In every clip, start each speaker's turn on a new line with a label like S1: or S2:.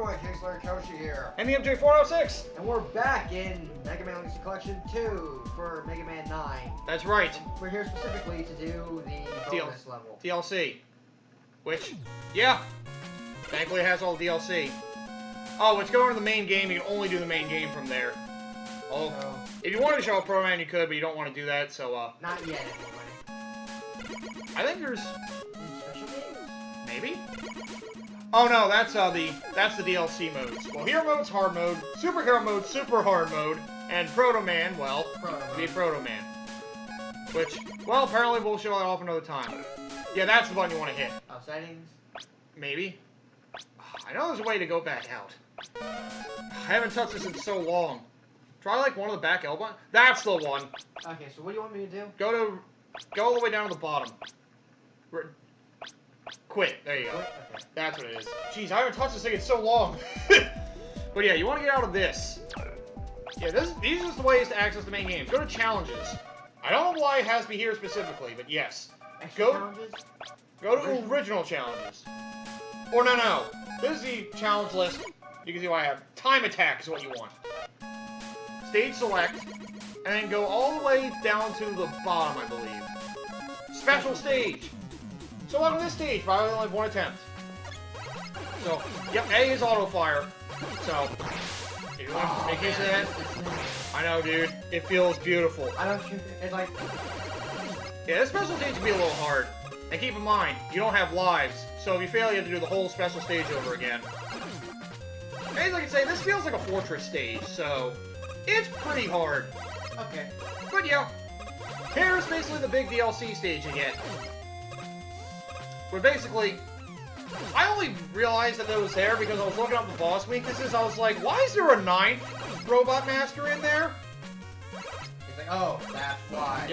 S1: everyone, KingslayerKoshy here.
S2: And the MJ406.
S1: And we're back in Megaman Legacy Collection 2 for Mega Man 9.
S2: That's right.
S1: And we're here specifically to do the bonus level.
S2: DLC. Which, yeah. Thankfully it has all the DLC. Oh, it's going to the main game. You can only do the main game from there. Oh, so, if you wanted to show a Pro Man, you could, but you don't want to do that, so,
S1: not yet, anyway.
S2: I think there's...
S1: special games?
S2: Maybe? Oh no, that's the DLC modes. Well, Hero Mode's hard mode, Superhero Mode, super hard mode, and Proto Man, well, the Proto Man. Which, well, apparently we'll show that off another time. Yeah, that's the button you want to hit.
S1: Oh, settings?
S2: Maybe. I know there's a way to go back out. I haven't touched this in so long. Try like one of the back L buttons. That's the one.
S1: Okay, so what do you want me to do?
S2: Go all the way down to the bottom. Quit. There you go.
S1: Okay.
S2: That's what it is. Jeez, I haven't touched this thing in so long. But yeah, you want to get out of this. Yeah, these are the ways to access the main games. Go to challenges. I don't know why it has to be here specifically, but yes.
S1: Challenges?
S2: Go to original challenges. Or no. This is the challenge list. You can see what I have. Time attack is what you want. Stage select, and then go all the way down to the bottom, I believe. Special stage. So on this stage, probably only have one attempt. So, yep, A is auto fire. So, you want to make use of that? I know, dude. It feels beautiful.
S1: I don't. It's like.
S2: Yeah, this special stage can be a little hard. And keep in mind, you don't have lives, so if you fail, you have to do the whole special stage over again. As I can say, this feels like a fortress stage, so it's pretty hard.
S1: Okay.
S2: But yeah, here's basically the big DLC stage you get. But basically, I only realized that it was there because I was looking up the boss weaknesses. I was like, why is there a 9th Robot Master in there?
S1: It's like, oh, that's why.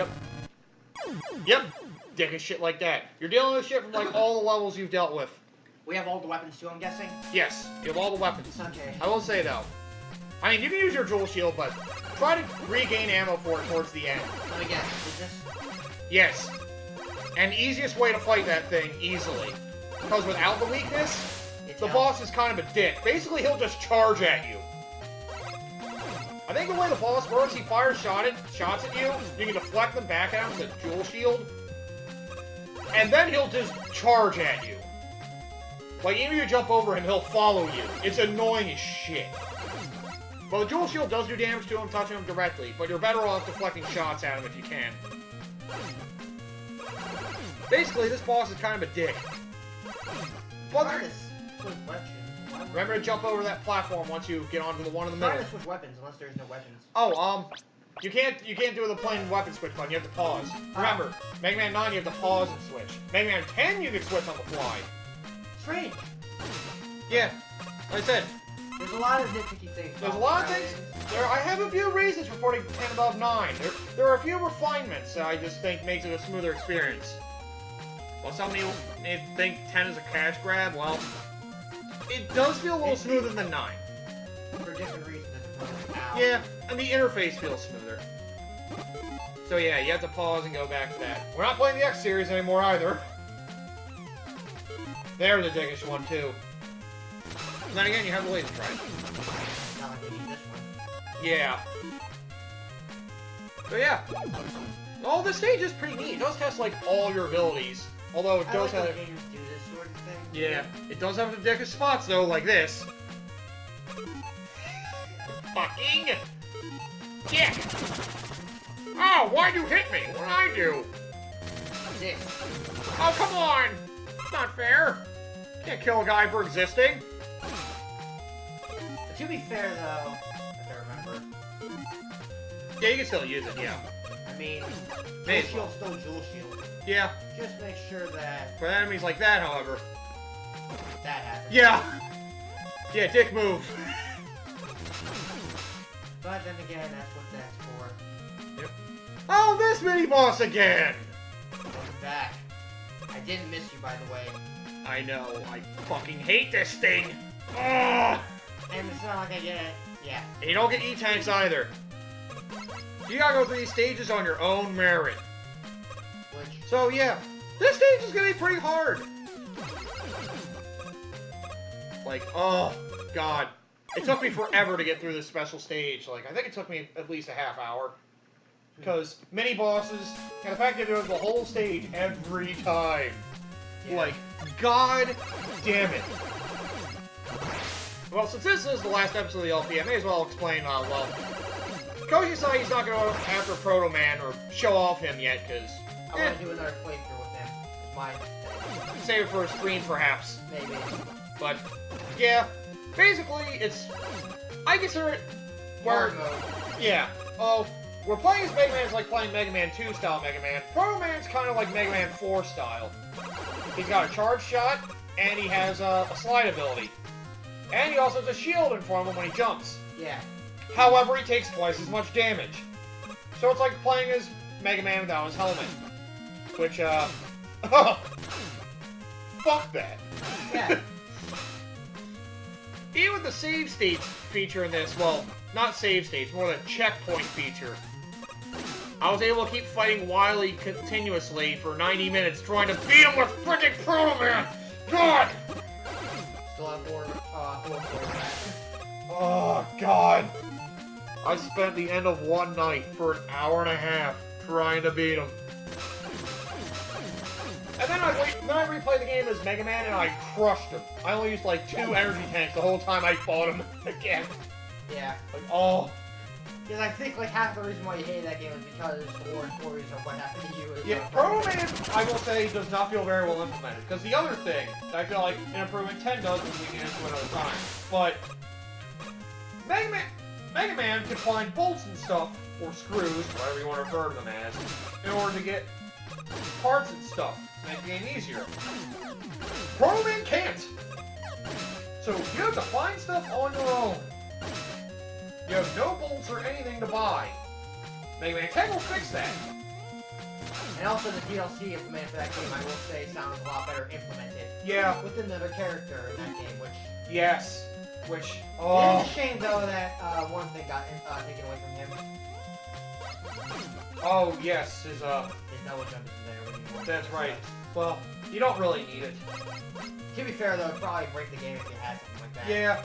S2: Yep. Dickish shit like that. You're dealing with shit from like all the levels you've dealt with.
S1: We have all the weapons too, I'm guessing?
S2: Yes, you have all the weapons.
S1: Okay.
S2: I will say though, I mean, you can use your dual shield, but try to regain ammo for it towards the end.
S1: Let me guess, is this?
S2: Yes. And the easiest way to fight that thing, easily. Because without the weakness, the boss is kind of a dick. Basically, he'll just charge at you. I think the way the boss works, he fires shots at you, you can deflect them back at him with a dual shield, and then he'll just charge at you. Like, even if you jump over him, he'll follow you. It's annoying as shit. Well, the dual shield does do damage to him, touching him directly, but you're better off deflecting shots at him if you can. Basically, this boss is kind of a dick. But remember to jump over that platform once you get onto the one in the middle.
S1: Try to switch weapons unless there's no weapons.
S2: Oh, you can't do the plain weapon switch button. You have to pause. Remember, Mega Man 9 you have to pause and switch. Mega Man 10 you can switch on the fly.
S1: Strange.
S2: Yeah, like I said.
S1: There's a lot of nitpicky things.
S2: There's a lot of things. I have a few reasons for putting 10 above 9. There are a few refinements that I just think makes it a smoother experience. Well, some people may think 10 is a cash grab. Well, it does feel a little smoother than 9.
S1: For different reasons.
S2: Yeah, and the interface feels smoother. So yeah, you have to pause and go back to that. We're not playing the X series anymore either. There's a dickish one too. And then again, you have the laser strike.
S1: Not like we need this one.
S2: Yeah. So yeah. Oh, this stage is pretty neat. It does test like all your abilities. Although it does have.
S1: Games do this sort of thing.
S2: Yeah, it does have the dickish spots though, like this. Fucking dick! Oh, why'd you hit me? What'd I do?
S1: This.
S2: Oh, come on! It's not fair. Can't kill a guy for existing.
S1: But to be fair, though, if I remember.
S2: Yeah, you can still use it, yeah.
S1: I mean,
S2: May
S1: dual
S2: as well.
S1: shield, still dual shield.
S2: Yeah.
S1: Just make sure that
S2: For enemies like that, however.
S1: that happens.
S2: Yeah! Yeah, dick move.
S1: But then again, that's what that's for.
S2: Yep. Oh, this mini-boss again!
S1: Welcome back. I didn't miss you, by the way.
S2: I know, I fucking hate this thing! Ugh!
S1: And it's not like I get it. Yeah.
S2: And you don't get E-tanks either. You gotta go through these stages on your own merit.
S1: Which...
S2: So yeah, this stage is gonna be pretty hard. Like, oh, God. It took me forever to get through this special stage. Like, I think it took me at least a half hour. Because mini-bosses, and the fact that it was the whole stage every time. Yeah. Like, God damn it. Well, since this is the last episode of the LP, I may as well explain, well, Koshy said he's not going to go after Proto Man or show off him yet, because...
S1: I want to do another playthrough with him. Mine.
S2: Save it for a stream, perhaps.
S1: Maybe.
S2: But, yeah, basically, it's... I consider it...
S1: Hard mode.
S2: Yeah. Oh, we're playing as Mega Man, it's like playing Mega Man 2 style Mega Man. Proto Man's kind of like Mega Man 4 style. He's got a charge shot, and he has a slide ability. And he also has a shield in front of him when he jumps.
S1: Yeah.
S2: However, he takes twice as much damage. So it's like playing as Mega Man without his helmet. Which, fuck that.
S1: Yeah.
S2: Even with the save states feature in this, well, not save states, more the checkpoint feature. I was able to keep fighting Wily continuously for 90 minutes trying to beat him with freaking Proto Man! God!
S1: Still have four
S2: Oh, God. I spent the end of one night for an hour and a half trying to beat him. And then I replayed the game as Mega Man and I crushed him. I only used like 2 energy tanks the whole time I fought him again.
S1: Yeah.
S2: Like, oh.
S1: Because I think like half the reason why you hated that game is because the war stories of what happened to you.
S2: Yeah, Proto Man, I will say, does not feel very well implemented. Because the other thing that I feel like an improvement 10 does, which we can get into another time, but Mega Man can find bolts and stuff, or screws, whatever you want to refer to them as, in order to get parts and stuff to make the game easier. Proto Man can't! So you have to find stuff on your own. You have no bolts or anything to buy. Mega Man 10 will fix that.
S1: And also the DLC implemented for that game, I will say, sounds a lot better implemented.
S2: Yeah.
S1: With another character in that game, which...
S2: Yes. Which, oh...
S1: It is a shame, though, that one thing got taken away from him.
S2: Oh, yes, his
S1: Double jump isn't there when you want.
S2: That's right. Well, you don't really need it.
S1: To be fair, though, it'd probably break the game if you had something like that.
S2: Yeah.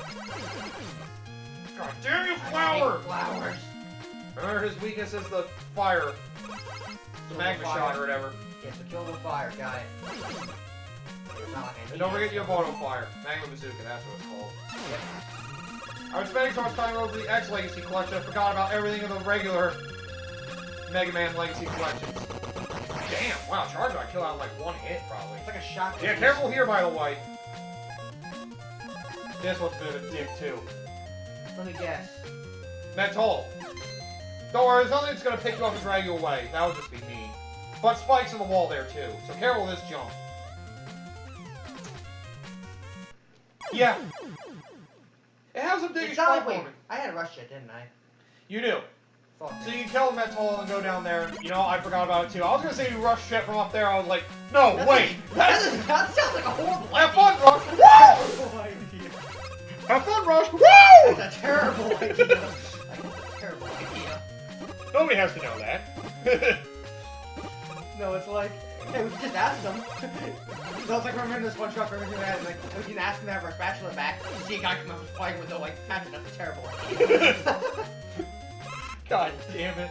S2: God damn you, Flower!
S1: Flowers.
S2: Remember, his weakness is the fire. The magma shot or whatever.
S1: Yeah, so kill the fire, got it.
S2: And don't forget you have auto fire. Magma bazooka, that's what it's called. Yep. I was spending so much time over the X Legacy Collection, I forgot about everything in the regular Megaman Legacy Collections. Damn, wow, Charger I kill out in like one hit, probably.
S1: It's like a shot.
S2: Yeah, careful here, by the way. This one's a bit of a dick, too.
S1: Let me guess.
S2: Metal. Don't worry, there's nothing that's gonna pick you up and drag you away. That would just be mean. But spikes in the wall there, too. So careful with this jump. Yeah. It has a big spike on it.
S1: I had to rush it, didn't I?
S2: You do.
S1: Fuck
S2: so you can kill the Metal and go down there. And, you know, I forgot about it, too. I was gonna say you rush shit from up there. I was like, no, wait.
S1: That sounds like a horrible
S2: idea. Have fun, Rush. Woo! Have fun, Rush. Woo!
S1: That's a terrible idea. That's a terrible idea.
S2: Nobody has to know that.
S1: No, it's like, hey, we can just ask them. So it's like, remember this one shot from everything that like, we can ask them to have our spatula back, and see a guy come up with flying with like, that's a terrible idea.
S2: God damn it.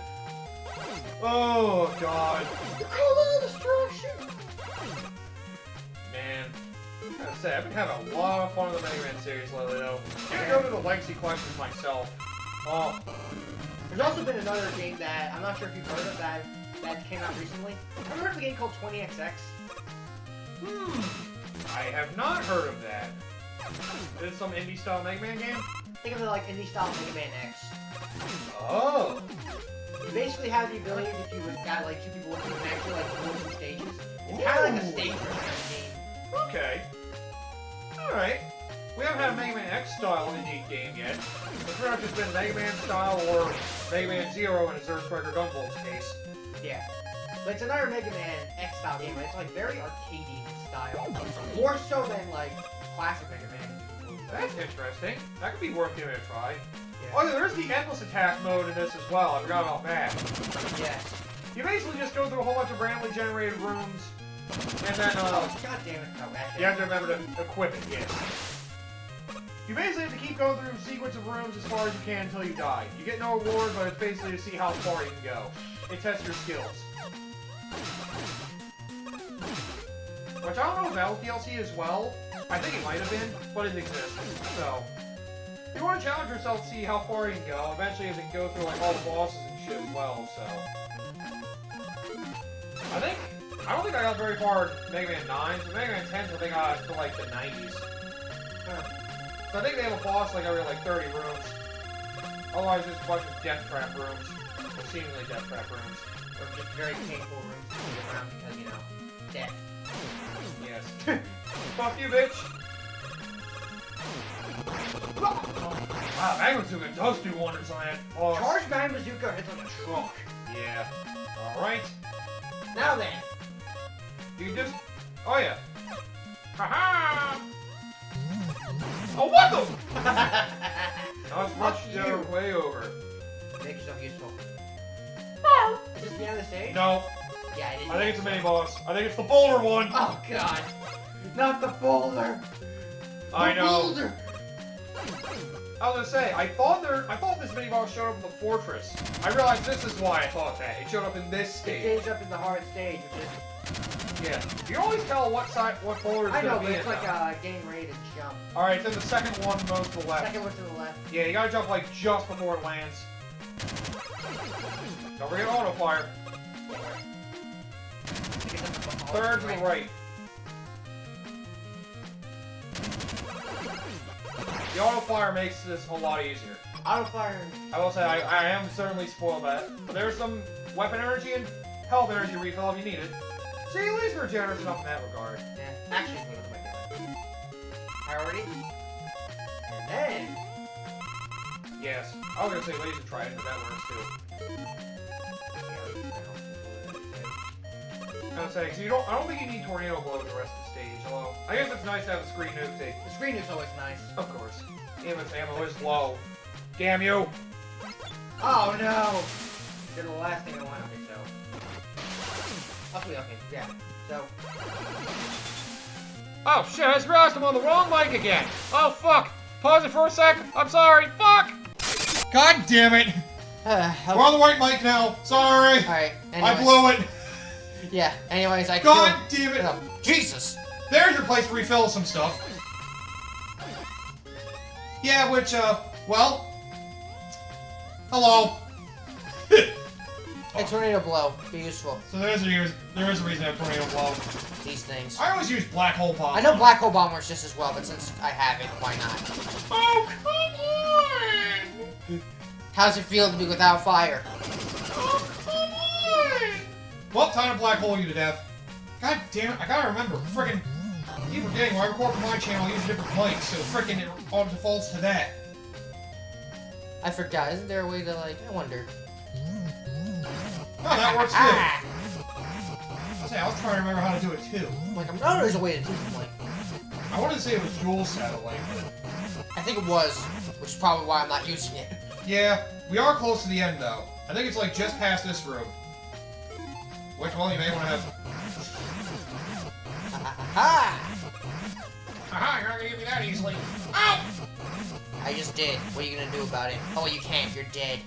S2: Oh, God.
S1: You're calling destruction!
S2: Man. I gotta say, I've been having a lot of fun with the Mega Man series lately, though. I'm gonna go to the Legacy Collection myself. Oh.
S1: There's also been another game that, I'm not sure if you've heard of that came out recently. Have you heard of a game called 20XX?
S2: I have not heard of that. Is it some indie-style Mega Man game?
S1: Think of it like indie-style Mega Man X.
S2: Oh.
S1: You basically have the ability, if you got like 2 people working, to actually like go through stages. It's kind of like a stage version of the game.
S2: Okay. Alright. We haven't had a Mega Man X style indie game yet. It's pretty much just been Mega Man style or Mega Man Zero in a Zerg Striker Gunvolt case.
S1: Yeah. But it's another Mega Man X style game, but it's like very arcadey in style. More so than like classic Mega Man.
S2: That's interesting. That could be worth giving it a try.
S1: Yeah.
S2: Oh, there's the endless attack mode in this as well. I forgot about that.
S1: Yes.
S2: You basically just go through a whole bunch of randomly generated rooms, and then,
S1: oh, god damn it. No,
S2: you have to remember to equip it, yes. You basically have to keep going through a sequence of rooms as far as you can until you die. You get no reward, but it's basically to see how far you can go. It tests your skills. Which I don't know if that was DLC as well. I think it might have been, but it exists. So, if you want to challenge yourself to see how far you can go, eventually you can go through like all the bosses and shit as well, so. I don't think I got very far in Mega Man 9, so Mega Man 10 I think I got to like the 90s. So I think they have a boss like every like 30 rooms. Otherwise there's a bunch of death trap rooms. Or seemingly death trap rooms.
S1: Or just very painful rooms to get around because, you know, death.
S2: Yes. Fuck you, bitch! Wow, Magma Bazooka does do wonders on that boss.
S1: Charge Magma Bazooka hits like a truck.
S2: Yeah. Alright.
S1: Now then.
S2: You just... Oh yeah. Haha! Oh, what the? Now it's much way over.
S1: Make yourself useful. Is this the end of the stage?
S2: No.
S1: Yeah, I didn't.
S2: I think it's a mini boss. I think it's the boulder one.
S1: Oh god. Not the boulder.
S2: I know.
S1: Boulder.
S2: I was gonna say, I thought this mini boss showed up in the fortress. I realized this is why I thought that. It showed up in this
S1: It
S2: stage.
S1: changed up in the hard stage, which is...
S2: Yeah. You can always tell what boulder
S1: I
S2: is
S1: know,
S2: gonna
S1: but
S2: be
S1: it's
S2: in
S1: like
S2: now.
S1: getting ready to jump.
S2: Alright, then the second one most to the left.
S1: Second one to the left.
S2: Yeah, you gotta jump like just before it lands. Don't forget auto fire. Third to the right. The auto fire makes this a lot easier.
S1: Auto fire.
S2: I will say I am certainly spoiled by it, but there's some weapon energy and health energy refill if you need it. So at least we're generous enough in that regard.
S1: Yeah, actually, it's one of my priority. And then.
S2: Yes, I was gonna say laser trident, but that works too. I was saying, so I don't think you need tornado blow the rest of the stage. Although I guess it's nice to have a screen nuke take.
S1: The screen is always nice.
S2: Of course. Even if ammo is low. Damn you!
S1: Oh no! They're the last thing I want. Okay, so. Okay, yeah. So.
S2: Oh shit, I just realized I'm on the wrong mic again! Oh fuck! Pause it for a sec! I'm sorry! Fuck! God damn it! We're on the right mic now! Sorry!
S1: Alright,
S2: I blew it!
S1: Yeah, anyways, I
S2: God damn it!
S1: Oh, Jesus!
S2: There's your place to refill some stuff. Yeah, which, well... Hello.
S1: A tornado blow. Be useful.
S2: So there is a reason to have tornado blow.
S1: These things.
S2: I always use black hole bomb.
S1: I know black hole bomb works just as well, but since I have it, why not?
S2: Oh, come on!
S1: How's it feel to be without fire?
S2: Oh, come on! Well, time to black hole you to death. God damn it, I gotta remember, frickin' I keep forgetting when I record for my channel, I use a different mic, so frickin' it all defaults to that.
S1: I forgot. Isn't there a way to, like, I wonder.
S2: Oh, that works too. I was trying to remember how to do it too.
S1: Like, I'm not there's a way to do it, like.
S2: I wanted to say it was dual satellite.
S1: I think it was, which is probably why I'm not using it.
S2: Yeah, we are close to the end though. I think it's like just past this room. Which one you may want to have.
S1: Ha!
S2: Haha, you're not gonna get me that easily. Ow!
S1: I just did. What are you gonna do about it? Oh, you can't. You're dead.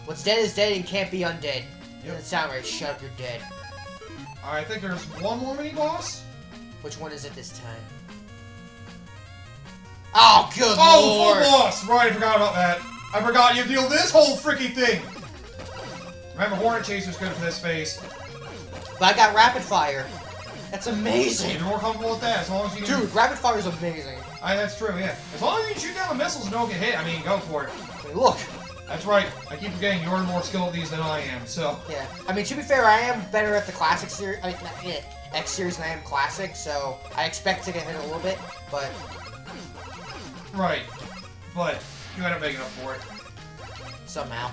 S1: What's dead is dead and can't be undead. Doesn't sound right. Shut up. You're dead.
S2: I think there's one more mini boss.
S1: Which one is it this time? Oh, good
S2: Oh,
S1: lord!
S2: full boss! Right, I forgot about that. I forgot you have to deal with this whole freaky thing. Remember, Hornet Chaser's good for this phase.
S1: But I got rapid fire. That's amazing.
S2: You're more comfortable with that as long as you can...
S1: Dude, rapid fire is amazing.
S2: That's true, yeah. As long as you can shoot down the missiles and don't get hit, I mean, go for it.
S1: I mean, look.
S2: That's right. I keep forgetting you're more skilled at these than I am, so...
S1: Yeah. I mean, to be fair, I am better at the classic series, X series than I am classic, so I expect to get hit a little bit, but...
S2: Right. But you end up making up for it.
S1: Somehow.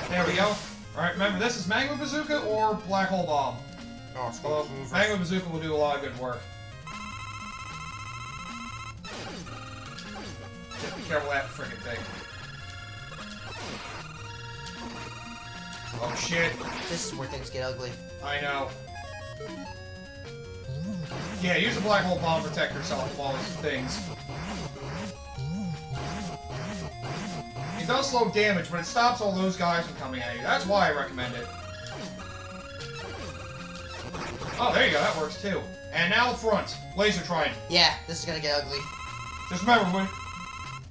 S2: There we go. Alright, remember, this is Megaman Bazooka or Black Hole Bomb.
S1: Oh, it's
S2: Well, Megaman Bazooka will do a lot of good work. Just be careful of that frickin' thing. Oh shit.
S1: This is where things get ugly.
S2: I know. Yeah, use the black hole bomb to protect yourself from all those things. It does slow damage, but it stops all those guys from coming at you. That's why I recommend it. Oh, there you go. That works too. And now the front. Laser trident.
S1: Yeah, this is gonna get ugly.
S2: Just remember,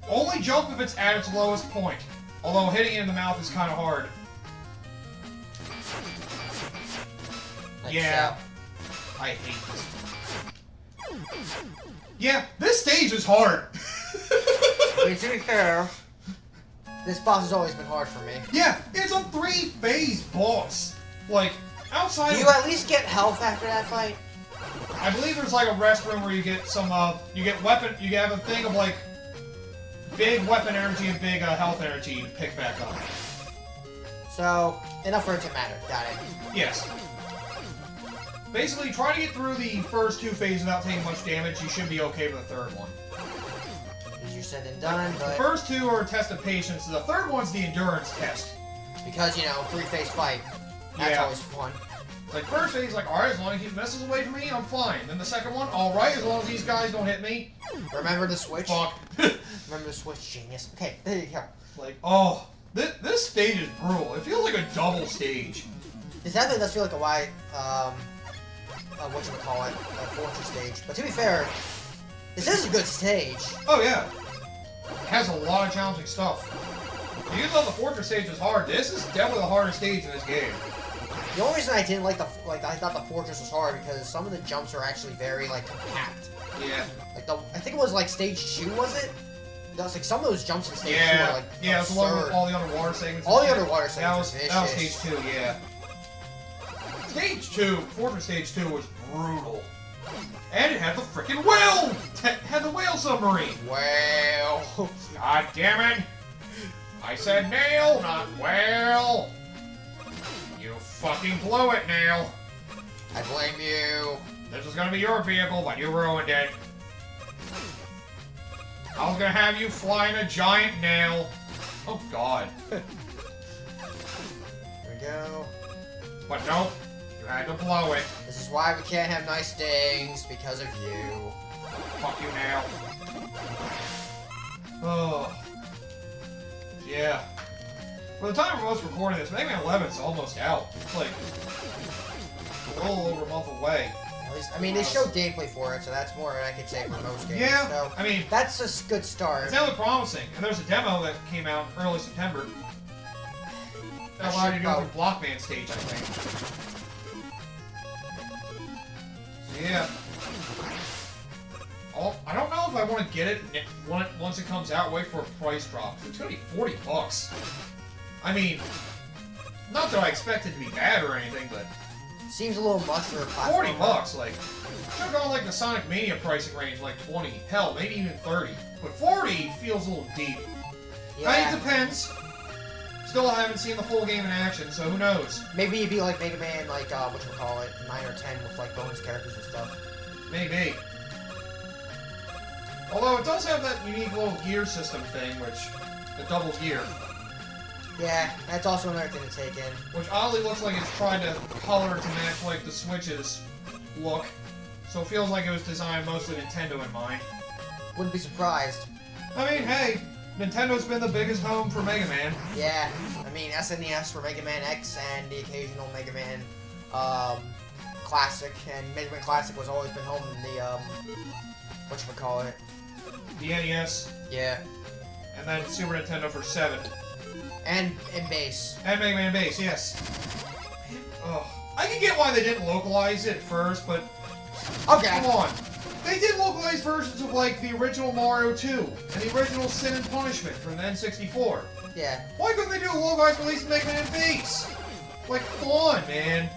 S2: only jump if it's at its lowest point. Although hitting it in the mouth is kind of hard.
S1: Like
S2: yeah. I hate this. Yeah, this stage is hard.
S1: I mean, to be fair, this boss has always been hard for me.
S2: Yeah, it's a 3-phase boss. Like, outside
S1: Do you at least get health after that fight?
S2: I believe there's like a rest room where you get some, you have a thing of like, big weapon energy and big health energy to pick back up.
S1: So, enough for it to matter. Got it.
S2: Yes. Basically, try to get through the first 2 phases without taking much damage. You should be okay with the third one.
S1: Easier said than done, but...
S2: The first 2 are a test of patience. The third one's the endurance test.
S1: Because, you know, 3-phase fight. That's always fun.
S2: Like, first phase, like, alright, as long as he missiles away from me, I'm fine. Then the second one, alright, as long as these guys don't hit me.
S1: Remember the switch?
S2: Fuck.
S1: Remember the switch, genius. Okay, there you go.
S2: Like, oh, this stage is brutal. It feels like a double stage.
S1: This definitely does feel like a wide, whatchamacallit, fortress stage. But to be fair, this is a good stage.
S2: Oh, yeah. It has a lot of challenging stuff. Even though the fortress stage is hard, this is definitely the hardest stage in this game.
S1: The only reason I didn't like I thought the fortress was hard because some of the jumps are actually very, like, compact.
S2: Yeah.
S1: Like, I think it was, like, stage 2, was it? That was, like, some of those jumps in stage 2 were, like,
S2: yeah,
S1: absurd.
S2: it's the one with all the underwater segments.
S1: All the underwater segments
S2: that was stage 2, yeah. Stage 2, Fortress Stage 2 was brutal. And it had the frickin' whale! Had the whale submarine!
S1: Well.
S2: God damn it! I said nail, not whale! You fucking blew it, Nail!
S1: I blame you.
S2: This was gonna be your vehicle, but you ruined it. I was gonna have you flying a giant nail. Oh god.
S1: There we go.
S2: But nope, you had to blow it.
S1: This is why we can't have nice things, because of you.
S2: Fuck you, Nail. Oh. Yeah. By the time we're most recording this, Megaman 11 is almost out. It's like a little over a month away.
S1: At least, I mean, they showed gameplay for it, so that's more than I could say for most games.
S2: Yeah,
S1: so
S2: I mean,
S1: that's a good start.
S2: It sounded promising, and there's a demo that came out early September. That allowed you to go through Blockman stage, I think. So yeah. Oh, I don't know if I want to get it once it comes out. Wait for a price drop. It's gonna be $40. I mean, not that I expect it to be bad or anything, but
S1: seems a little much for a platform.
S2: $40, like, should have gone like the Sonic Mania pricing range, like 20, hell, maybe even 30. But 40 feels a little deep.
S1: Yeah.
S2: I mean, it depends. Still, I haven't seen the full game in action, so who knows?
S1: Maybe it'd be like Mega Man, like whatchamacallit, 9 or 10 with like bonus characters and stuff.
S2: Maybe. Although it does have that unique little gear system thing, which the double gear.
S1: Yeah, that's also another thing to take in.
S2: Which oddly looks like it's trying to color to match like the Switch's look. So it feels like it was designed mostly Nintendo in mind.
S1: Wouldn't be surprised.
S2: I mean, hey, Nintendo's been the biggest home for Mega Man.
S1: Yeah, I mean SNES for Mega Man X and the occasional Mega Man Classic, and Mega Man Classic was always been home in the whatchamacallit.
S2: The NES.
S1: Yeah.
S2: And then Super Nintendo for 7.
S1: And Base.
S2: And Mega Man Base, yes. Oh, I can get why they didn't localize it at first, but
S1: okay.
S2: Come on. They did localize versions of like the original Mario 2 and the original Sin and Punishment from the N64.
S1: Yeah.
S2: Why couldn't they do a localized release of Mega Man Base? Like, come on, man.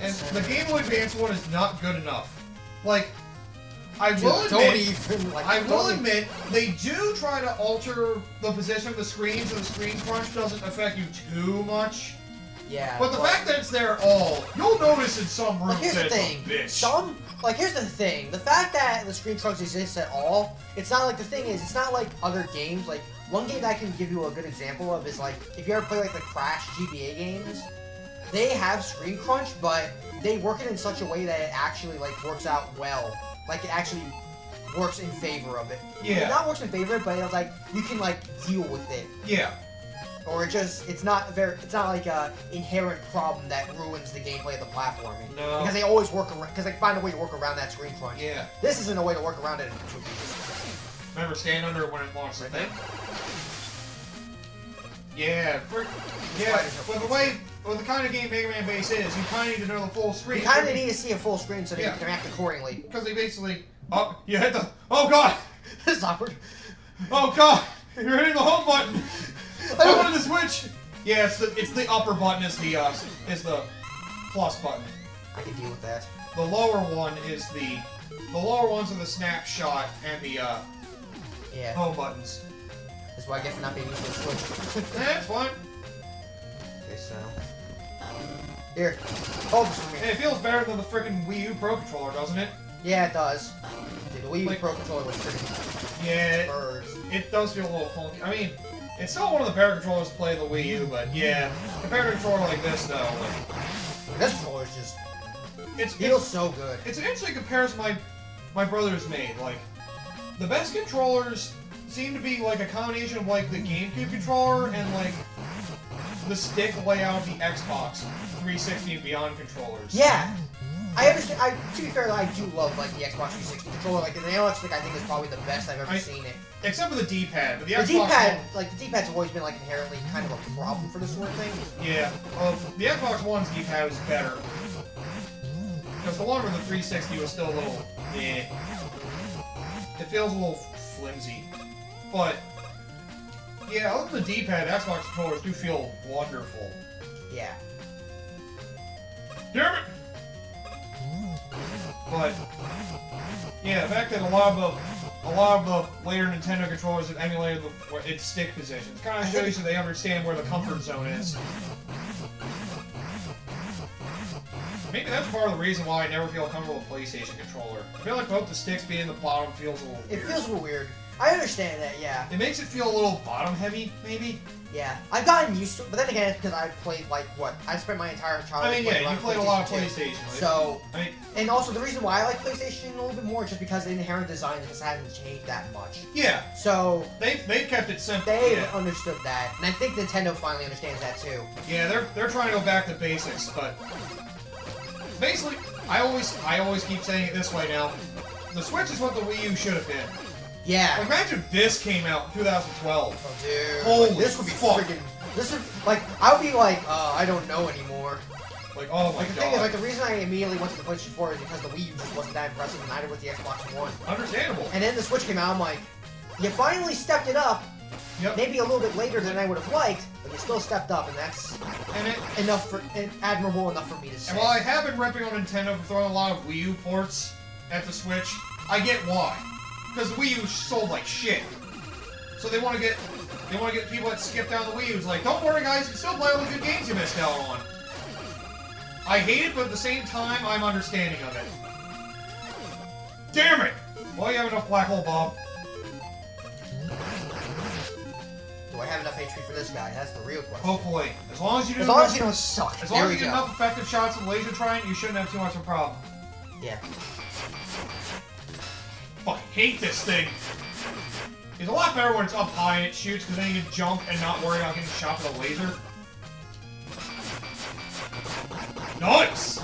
S2: And the Game Boy Advance one is not good enough. Like, I will admit, they do try to alter the position of the screen so the screen crunch doesn't affect you too much.
S1: Yeah.
S2: But the fact that it's there at all, you'll notice in some rooms
S1: here's the
S2: that
S1: thing.
S2: it's a bitch.
S1: Here's the thing. The fact that the screen crunch exists at all, it's not like, the thing is, it's not like other games. Like, one game that I can give you a good example of is like, if you ever play like the Crash GBA games, they have screen crunch, but they work it in such a way that it actually like works out well. Like it actually works in favor of it.
S3: Yeah.
S1: It not works in favor, but it's like you can like deal with it.
S3: Yeah.
S1: Or it's not like a inherent problem that ruins the gameplay of the platforming.
S3: No.
S1: Because they always work around, because they find a way to work around that screen crunch.
S3: Yeah.
S1: This isn't a way to work around it.
S3: Remember, stand under it when it launches the thing? Yeah, with the kind of game Mega Man Base is, you kind of need to know the full screen.
S1: You kind of need to see a full screen so that
S3: Yeah.
S1: you can act accordingly.
S3: Because they basically, oh, you hit the, oh god,
S1: This is awkward.
S3: oh god, you're hitting the home button. I wanted to switch. Yeah, it's the upper button is the plus button.
S1: I can deal with that.
S3: The lower one is the lower ones are the snapshot and the
S1: Yeah.
S3: home buttons.
S1: That's why I get for not being used to the Switch.
S3: That's fine.
S1: Okay, so here, hold this for me.
S3: Hey, it feels better than the freaking Wii U Pro Controller, doesn't it?
S1: Yeah, it does. Dude, the Wii U
S3: Like-
S1: Pro Controller was pretty
S3: Yeah,
S1: birds.
S3: it does feel a little clunky. I mean, it's still one of the better controllers to play the Wii U, but yeah, compared to a controller like this, though, like,
S1: This controller's just
S3: it
S1: feels so good.
S3: It's an interesting comparison my brother's made. Like, the best controllers seem to be like a combination of like the GameCube controller and like the stick layout of the Xbox 360 and beyond controllers.
S1: Yeah. I understand. To be fair, I do love like the Xbox 360 controller. Like the analog stick, I think is probably the best I've ever seen it.
S3: Except for the D-pad, but the
S1: The
S3: Xbox
S1: D-pad,
S3: One,
S1: like the D-pad's always been like inherently kind of a problem for this sort of thing.
S3: yeah, the Xbox One's D-pad was better. Because the one with the 360 was still a little, eh. It feels a little flimsy. But, yeah, other than the D-pad, Xbox controllers do feel wonderful.
S1: Yeah.
S3: Damn it! But, yeah, the fact that a lot of the later Nintendo controllers have emulated its stick positions kind of shows you they understand where the comfort zone is. Maybe that's part of the reason why I never feel comfortable with a PlayStation controller. I feel like both the sticks being in the bottom feels a little weird.
S1: It feels a little weird. I understand that, yeah.
S3: It makes it feel a little bottom heavy, maybe?
S1: Yeah. I've gotten used to it, but then again, it's because I've played, like, what? I spent my entire childhood
S3: I mean, yeah, you played a lot of
S1: PlayStation 2.
S3: PlayStation. Right?
S1: So,
S3: I mean,
S1: and also the reason why I like PlayStation a little bit more is just because the inherent design just hasn't changed that much.
S3: yeah,
S1: So,
S3: they've kept it simple.
S1: they've
S3: Yeah.
S1: understood that, and I think Nintendo finally understands that too.
S3: Yeah, they're trying to go back to basics, but basically, I always keep saying it this way now. The Switch is what the Wii U should have been.
S1: Yeah.
S3: Like, imagine if this came out in 2012.
S1: Oh, dude.
S3: Holy
S1: this would be
S3: fuck.
S1: freaking. This would, like, I would be like, I don't know anymore.
S3: Like, oh my
S1: Like, the
S3: god.
S1: thing is, like, the reason I immediately went to the PlayStation 4 is because the Wii U just wasn't that impressive, and neither was the Xbox One.
S3: Understandable.
S1: And then the Switch came out, I'm like, you finally stepped it up.
S3: Yep.
S1: Maybe a little bit later than I would have liked, but you still stepped up, and that's admirable enough for me to say.
S3: And while I have been ripping on Nintendo for throwing a lot of Wii U ports at the Switch, I get why. Because the Wii U sold like shit. So they want to get people that skip down the Wii U's like, don't worry guys, you can still play all the good games you missed out on. I hate it, but at the same time, I'm understanding of it. Damn it! Well, you have enough Black Hole Bob.
S1: Do I have enough HP for this guy? That's the real question.
S3: Hopefully. As long as you do
S1: As long as you don't suck.
S3: As long
S1: There
S3: as
S1: we
S3: you get
S1: go.
S3: enough effective shots of laser trying, you shouldn't have too much of a problem.
S1: Yeah.
S3: Fucking hate this thing. It's a lot better when it's up high and it shoots, because then you can jump and not worry about getting shot with a laser. Nice!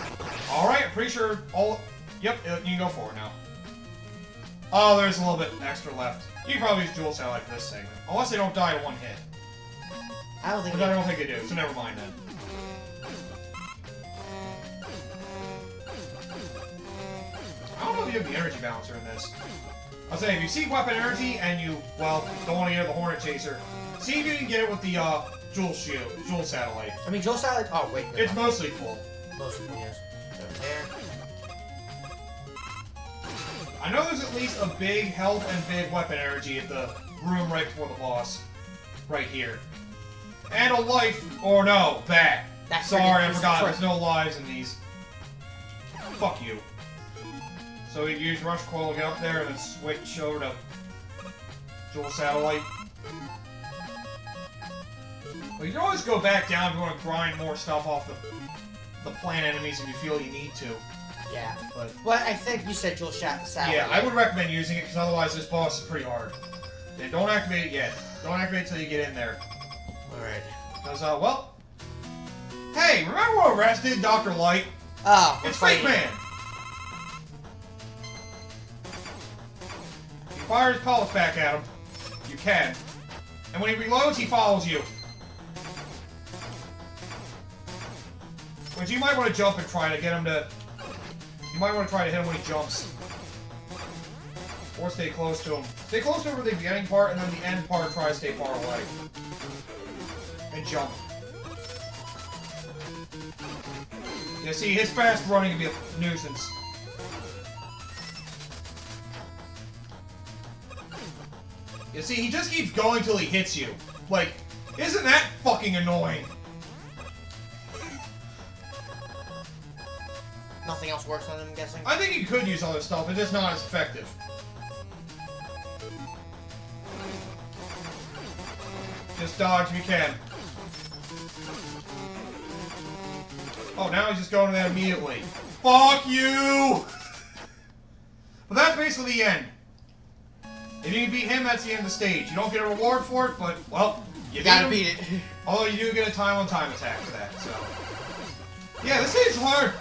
S3: Alright, I'm pretty sure all... Yep, you can go forward now. Oh, there's a little bit extra left. You can probably use dual satellite for this segment. Unless they don't die in one hit.
S1: I don't think.
S3: Which I don't think they do, so never mind then. I don't know if you have the energy balancer in this. I'll say, if you see weapon energy and you, well, don't want to get the Hornet Chaser, see if you can get it with the dual satellite.
S1: I mean, Joe Salad. Oh wait. no,
S3: It's
S1: no.
S3: mostly full.
S1: Mostly, yes. So there.
S3: I know there's at least a big health and big weapon energy at the room right before the boss. Right here. And a life, or no, that.
S1: That's
S3: Sorry, I
S1: freaking-
S3: forgot, there's no lives in these. Fuck you. So you use Rush Coil to get up there and then switch over to dual satellite. Well, you can always go back down if you want to grind more stuff off the plant enemies if you feel you need to.
S1: Yeah.
S3: But
S1: I think you said you'll salad.
S3: yeah, I would recommend using it because otherwise this boss is pretty hard. Yeah, don't activate it yet. Don't activate it until you get in there.
S1: Alright.
S3: Because, well... Hey, remember what arrested Dr. Light?
S1: Oh,
S3: It's Fake Man! You fire his pellets back at him. You can. And when he reloads, he follows you. Which you might want to jump and try to get him to... You might want to try to hit him when he jumps. Or stay close to him. Stay close to him for the beginning part, and then the end part, try to stay far away. And jump. Yeah, see, his fast running can be a nuisance. You see, he just keeps going till he hits you. Like, isn't that fucking annoying?
S1: Nothing else works on him, I'm guessing?
S3: I think you could use other stuff, it's just not as effective. Just dodge if you can. Oh, now he's just going to that immediately. Fuck you! But that's basically the end. If you can beat him, that's the end of the stage. You don't get a reward for it, but, well,
S1: you gotta beat it.
S3: Although you do get a time-on-time attack for that, so... Yeah, this stage is hard!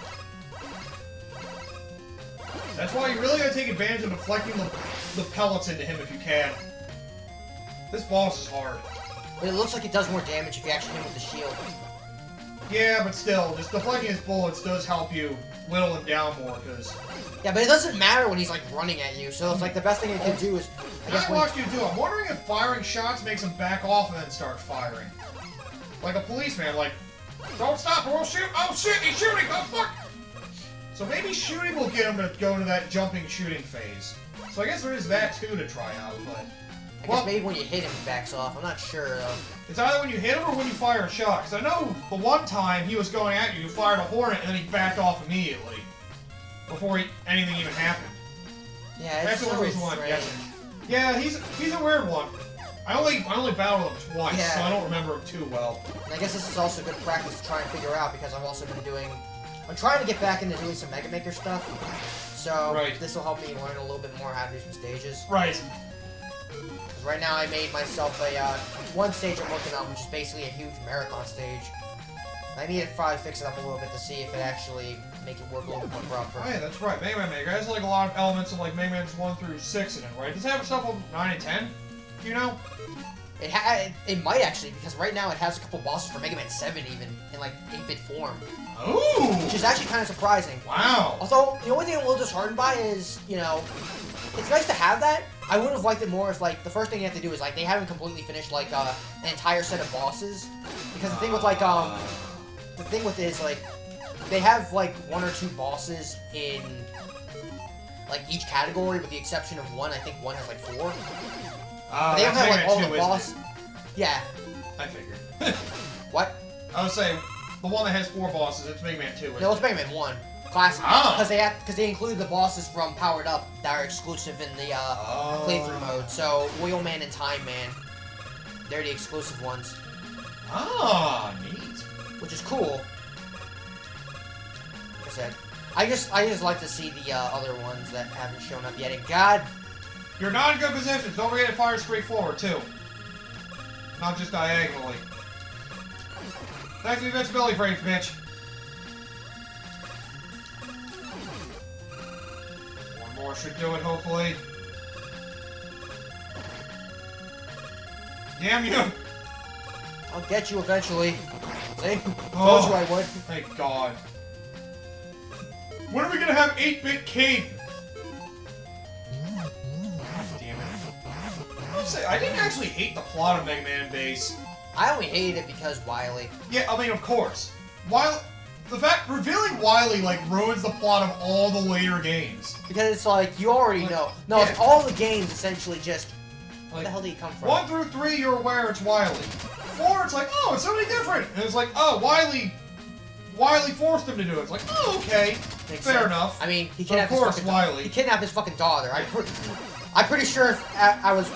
S3: That's why you really gotta take advantage of deflecting the pellets into him if you can. This boss is hard.
S1: But it looks like it does more damage if you actually hit him with the shield.
S3: Yeah, but still, just deflecting his bullets does help you whittle him down more, because...
S1: Yeah, but it doesn't matter when he's, like, running at you, so it's like the best thing you can do is...
S3: I watched you do. I'm wondering if firing shots makes him back off and then start firing. Like a policeman, like, don't stop or we'll shoot! Oh shit, he's shooting! Oh fuck! So maybe shooting will get him to go into that jumping shooting phase. So I guess there is that too to try out, but...
S1: I guess maybe when you hit him, he backs off. I'm not sure, though.
S3: It's either when you hit him or when you fire a shot. Because I know the one time he was going at you, you fired a hornet and then he backed off immediately. Before anything even happened.
S1: Yeah,
S3: that's
S1: it's
S3: the only reason why I'm guessing. Yeah, he's a weird one. I only battled him twice, so I don't remember him too well.
S1: And I guess this is also good practice to try and figure out because I've also been doing... I'm trying to get back into doing some Mega Maker stuff. So this will help me learn a little bit more how to do some stages.
S3: Right.
S1: Because right now I made myself a one stage I'm working on, which is basically a huge marathon stage. I need to probably fix it up a little bit to see if it actually make it work a little bit more proper.
S3: Oh yeah, that's right. Mega Man Maker has like a lot of elements of like Mega Man's 1 through 6 in it, right? Does it have stuff on 9 and 10? Do you know?
S1: It might actually, because right now it has a couple bosses for Mega Man 7 even, in like 8-bit form.
S3: Ooh!
S1: Which is actually kind of surprising.
S3: Wow!
S1: Although, the only thing I'm a little disheartened by is, you know, it's nice to have that. I would have liked it more if, like, the first thing you have to do is, like, they haven't completely finished, like, an entire set of bosses. Because the thing with, like, the thing with it is, like, they have, like, 1 or 2 bosses in, like, each category, with the exception of one. I think one has, like, 4. They don't have, like, all the bosses. Yeah.
S3: I figured.
S1: What?
S3: I was saying, the one that has 4 bosses, it's Mega Man 2,
S1: No, it's Mega Man 1. Classic. Because they include the bosses from Powered Up that are exclusive in the playthrough mode. So, Wheelman and Time Man, they're the exclusive ones.
S3: Ah, neat.
S1: Which is cool. Like I said, I just like to see the other ones that haven't shown up yet. And God,
S3: you're not in good position. Don't forget to fire straight forward too, not just diagonally. Thanks for the invincibility frames, bitch. One more should do it, hopefully. Damn you!
S1: I'll get you eventually. See?
S3: Oh,
S1: Told you I would.
S3: Thank God. When are we gonna have 8-Bit King? God damn it. I didn't actually hate the plot of Mega Man Base.
S1: I only hated it because Wily.
S3: Yeah, I mean, of course. The fact revealing Wily like ruins the plot of all the later games.
S1: Because it's like you already know. No,
S3: yeah.
S1: it's all the games essentially just. Where the hell did he come from?
S3: 1 through 3, you're aware it's Wily. 4, it's like, oh, it's somebody different. And it's like, oh, Wily forced him to do it. It's like, oh, okay, fair enough.
S1: I mean, he kidnapped
S3: Wily.
S1: He kidnapped his fucking daughter. I'm pretty sure if I was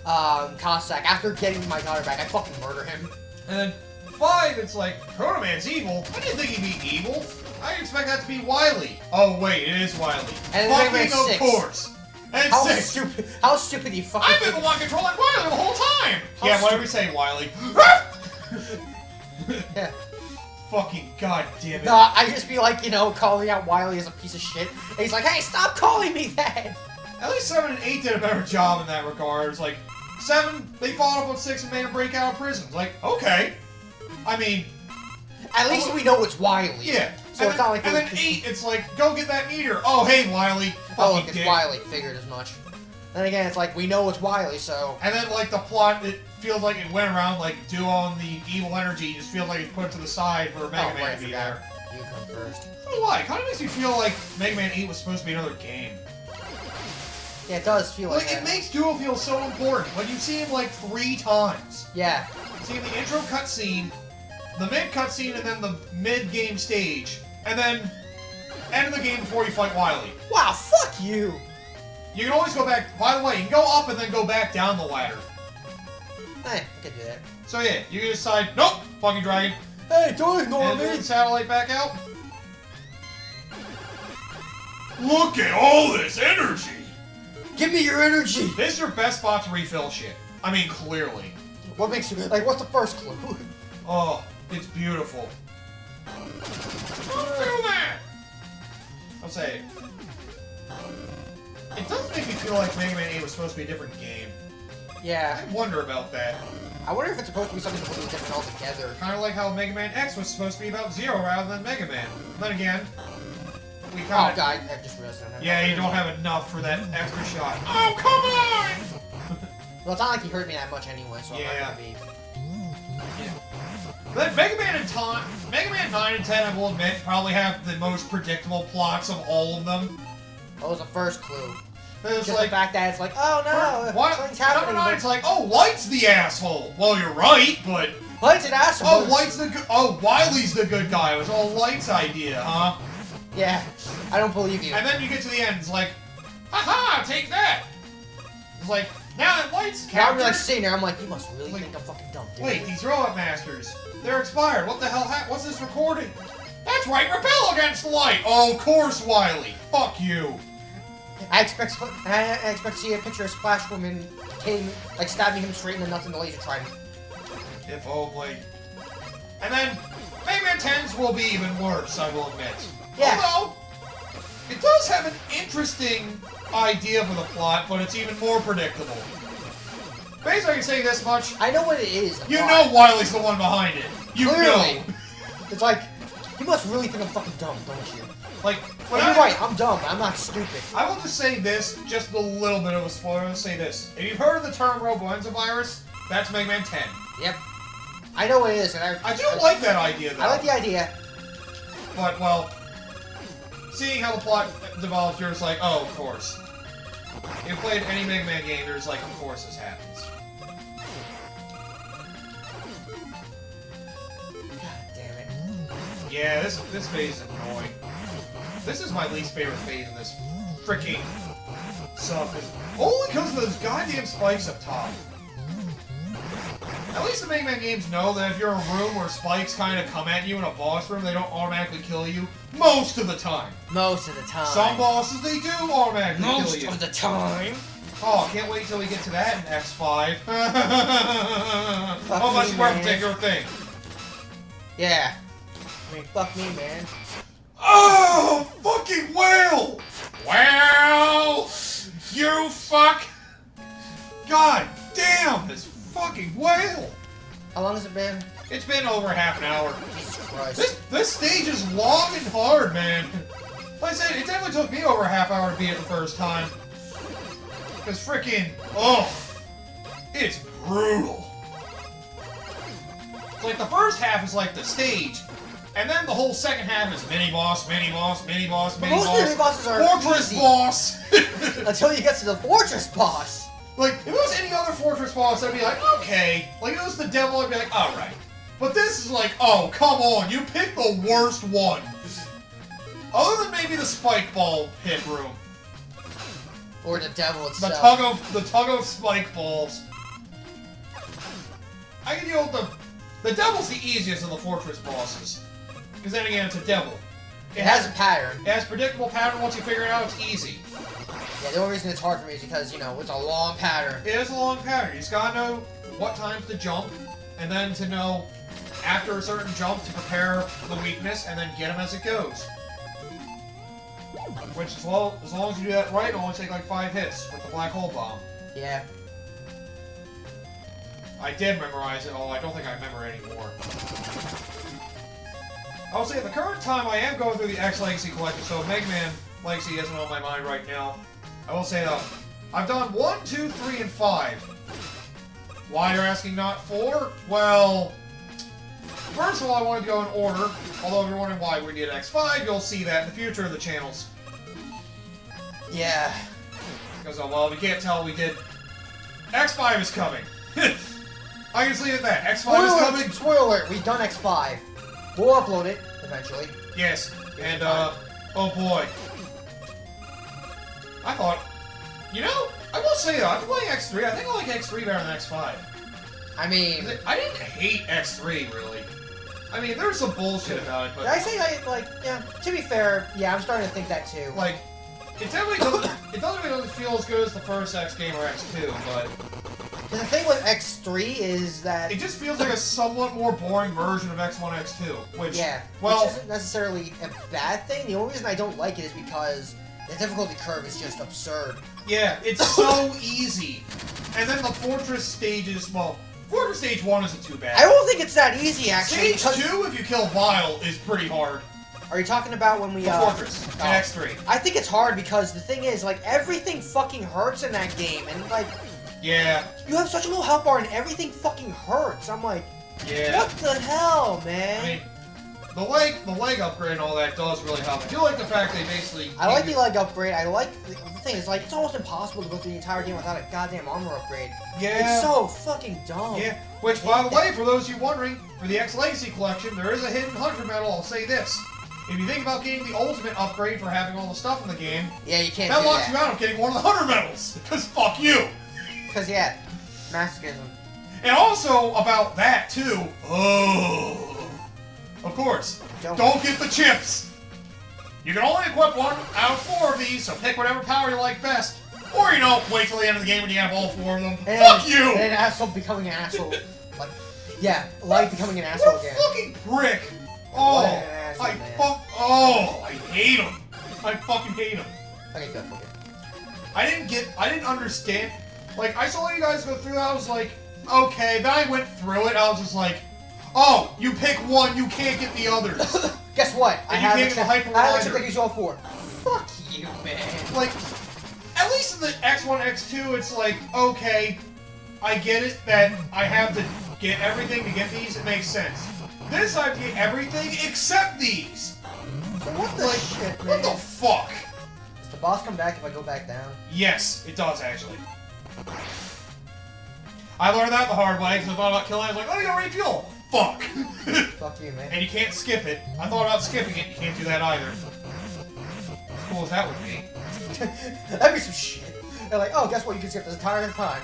S1: Cossack, after getting my daughter back, I'd fucking murder him.
S3: And then 5, it's like, Proto Man's evil? I didn't think he'd be evil. I expect that to be Wily. Oh, wait, it is Wily.
S1: And then Mega Man
S3: Fucking
S1: 6.
S3: of course. And
S1: How
S3: 6.
S1: stupid! How stupid you fucking!
S3: I've been the one controlling Wily the whole time! Yeah, whatever you say, Wily.
S1: Yeah.
S3: Fucking goddamn it.
S1: No, I just be like, you know, calling out Wily as a piece of shit. And he's like, hey, stop calling me that!
S3: At least 7 and 8 did a better job in that regard. It's like, 7, they followed up on 6 and made him break out of prison. It's like, okay. I mean...
S1: At least we know it's Wily.
S3: Yeah.
S1: So it's not like...
S3: And then 8, it's like, go get that meter. Oh, hey, Wily.
S1: Oh,
S3: Fucking
S1: look, it's
S3: dick.
S1: Wily. Figured as much. Then again, it's like, we know it's Wily, so...
S3: And then, like, the plot, it feels like it went around, like, Duo on the evil energy just feels like it's put to the side for Mega Man to be there.
S1: You come first.
S3: I don't know why. It kind of makes me feel like Mega Man 8 was supposed to be another game.
S1: Yeah, it does feel like
S3: Like, it makes Duo feel so important. When you see him, like, 3 times.
S1: Yeah.
S3: See the intro cutscene, the mid cutscene, and then the mid-game stage. And then end of the game before you fight Wily.
S1: Wow, fuck you!
S3: You can always go back. By the way, you can go up and then go back down the ladder.
S1: Hey, I can do that.
S3: So yeah, you can decide, nope, fucking dragon.
S1: Hey, don't ignore
S3: And
S1: me!
S3: then satellite back out. Look at all this energy!
S1: Give me your energy!
S3: This is your best spot to refill shit. I mean, clearly.
S1: What makes you... Like, what's the first clue?
S3: Oh, it's beautiful. Don't do that! I'll say, it does make me feel like Mega Man 8 was supposed to be a different game.
S1: Yeah.
S3: I wonder about that.
S1: I wonder if it's supposed to be something completely different altogether.
S3: Kind of like how Mega Man X was supposed to be about Zero rather than Mega Man. Then again, we
S1: Oh,
S3: kind of...
S1: God, I just realized I don't have
S3: Yeah, you don't have enough for that extra shot. Oh, come on!
S1: Well, it's not like he hurt me that much anyway, so
S3: Yeah.
S1: I'm not gonna be...
S3: Then Mega Man 9 and 10, I will admit, probably have the most predictable plots of all of them.
S1: That was the first clue.
S3: It's
S1: Just
S3: like,
S1: the fact that it's like, oh no,
S3: what?
S1: something's
S3: Number
S1: happening.
S3: 9, it's like, oh, Light's the asshole. Well, you're right, but...
S1: Light's an asshole.
S3: Oh, Light's the good... Oh, Wily's the good guy. It was all Light's idea, huh?
S1: Yeah, I don't believe you.
S3: And then you get to the end, it's like, haha, take that! It's like, now that Light's
S1: Now I'm
S3: captured...
S1: like sitting there, I'm like, you must really
S3: Like,
S1: think I'm fucking dumb, dude.
S3: Wait, these Robot Masters, they're expired. What the hell what's this recording? That's right, rebel against Light! Oh, of course, Wily. Fuck you.
S1: I expect to see a picture of Splash Woman like stabbing him straight in the nuts in the laser trident.
S3: If only. And then, Mega Man 10's will be even worse, I will admit.
S1: Yeah.
S3: Although, it does have an interesting idea for the plot, but it's even more predictable. Basically, I can say this much.
S1: I know what it is.
S3: You know Wily's the one behind it. You
S1: Clearly.
S3: know.
S1: It's like, you must really think I'm fucking dumb, don't you?
S3: Like, when
S1: You're right, I'm dumb, but I'm not stupid.
S3: I will just say this, just a little bit of a spoiler. I'll say this. If you've heard of the term Roboenza virus, that's Mega Man 10.
S1: Yep. I know what it is, and
S3: I do like that idea, though.
S1: I like the idea.
S3: But, well, seeing how the plot develops, you're just like, oh, of course. If you played any Mega Man game, there's like, of course this happens.
S1: God damn it.
S3: Yeah, this phase is annoying. This is my least favorite phase in this freaking sub. Only because of those goddamn spikes up top. At least the Mega Man games know that if you're in a room where spikes kind of come at you in a boss room, they don't automatically kill you. Most of the time.
S1: Most of the time.
S3: Some bosses, they do automatically kill you.
S1: Most of the time.
S3: Oh, can't wait till we get to that in X5.
S1: Fuck
S3: Unless
S1: me,
S3: you want to
S1: man.
S3: take your thing.
S1: Yeah. I mean, fuck me, man.
S3: Oh, fucking whale! Well, you fuck! God damn, this fucking whale!
S1: How long has it been?
S3: It's been over half an hour.
S1: Jesus Christ.
S3: This stage is long and hard, man. Like I said, it definitely took me over a half hour to beat it the first time. Because freaking, oh, it's brutal. It's like the first half is like the stage, and then the whole second half is mini-boss, mini-boss, mini-boss,
S1: But
S3: mini-boss.
S1: most mini-bosses are
S3: Fortress
S1: easy.
S3: boss!
S1: Until you get to the fortress boss.
S3: Like, if it was any other fortress boss, I'd be like, okay. Like, if it was the devil, I'd be like, alright. But this is like, oh, come on, you picked the worst one. Other than maybe the spike ball pit room.
S1: Or the devil
S3: The
S1: itself.
S3: tug of spike balls. I can deal with the The Devil's the easiest of the Fortress bosses. Because then again, it's a Devil.
S1: It has a pattern.
S3: It has predictable pattern. Once you figure it out, it's easy.
S1: Yeah, the only reason it's hard for me is because, you know, it's a long pattern.
S3: It is a long pattern. You just gotta know what times to jump, and then to know after a certain jump to prepare the weakness, and then get them as it goes. Which, as long as you do that right, it'll only take like 5 hits with the Black Hole Bomb.
S1: Yeah.
S3: I did memorize it all. I don't think I remember anymore. I will say, at the current time, I am going through the X Legacy Collection, so Megaman Legacy isn't on my mind right now. I will say, I've done 1, 2, 3, and 5. Why you're asking not 4? Well, first of all, I wanted to go in order. Although if you're wondering why we did X5, you'll see that in the future of the channels.
S1: Yeah.
S3: Because, well, if you can't tell, we did... X5 is coming. I can just leave it at that. X5 is coming.
S1: Spoiler alert, we've done X5. We'll upload it, eventually.
S3: Yes. And, oh boy. I thought... You know, I will say, though, I'm playing X3. I think I like X3 better than X5.
S1: I mean...
S3: I didn't hate X3, really. I mean, there's some bullshit about it, but...
S1: I say, like, yeah, to be fair, yeah, I'm starting to think that, too.
S3: Like, it definitely doesn't feel as good as the first X game or X2, but...
S1: The thing with X3 is that...
S3: It just feels like a somewhat more boring version of X1, X2, which...
S1: Yeah,
S3: well,
S1: which isn't necessarily a bad thing. The only reason I don't like it is because the difficulty curve is just absurd.
S3: Yeah, it's so easy. And then the Fortress stages, well, Fortress Stage 1 isn't too bad.
S1: I don't think it's that easy, actually.
S3: Stage 2, if you kill Vile, is pretty hard.
S1: Are you talking about when we,
S3: The Fortress, in X3.
S1: I think it's hard because the thing is, like, everything fucking hurts in that game, and, like...
S3: Yeah.
S1: You have such a low health bar and everything fucking hurts. I'm like,
S3: yeah.
S1: What the hell, man?
S3: I mean, the leg upgrade and all that does really help. I do like the fact they basically...
S1: I like the leg upgrade. I like... The thing is, like, it's almost impossible to go through the entire game without a goddamn armor upgrade.
S3: Yeah.
S1: It's so fucking dumb.
S3: Yeah. Which, by the way, for those of you wondering, for the X Legacy Collection, there is a hidden 100 medal. I'll say this. If you think about getting the ultimate upgrade for having all the stuff in the game...
S1: Yeah, you can't
S3: that
S1: do
S3: locks you out of getting one of the 100 medals. Because fuck you.
S1: Because, yeah, masochism.
S3: And also, about that, too, of course, don't get the chips! You can only equip 1 out of 4 of these, so pick whatever power you like best. Or, you know, wait till the end of the game when you have all 4 of them.
S1: And
S3: Fuck you!
S1: And an asshole becoming an asshole. Like, yeah, like becoming an asshole again.
S3: Fucking prick! Oh,
S1: What an asshole, man.
S3: I hate him. I fucking hate him.
S1: Okay, good, okay.
S3: I didn't understand. Like, I saw you guys go through that, I was like, okay, then I went through it, I was just like, oh, you pick one, you can't get the others.
S1: Guess what? I have a chip that gives you all 4. Fuck you, man.
S3: Like, at least in the X1, X2, it's like, okay, I get it that I have to get everything to get these, it makes sense. This I have to get everything except these.
S1: So what the shit, man?
S3: What the fuck?
S1: Does the boss come back if I go back down?
S3: Yes, it does, actually. I learned that the hard way, because I thought about killing it. I was like, oh, you got refuel. Fuck.
S1: Fuck you, man.
S3: And you can't skip it. I thought about skipping it. You can't do that either. As cool as that would be.
S1: That'd be some shit. They're like, oh, guess what? You can skip this entire time.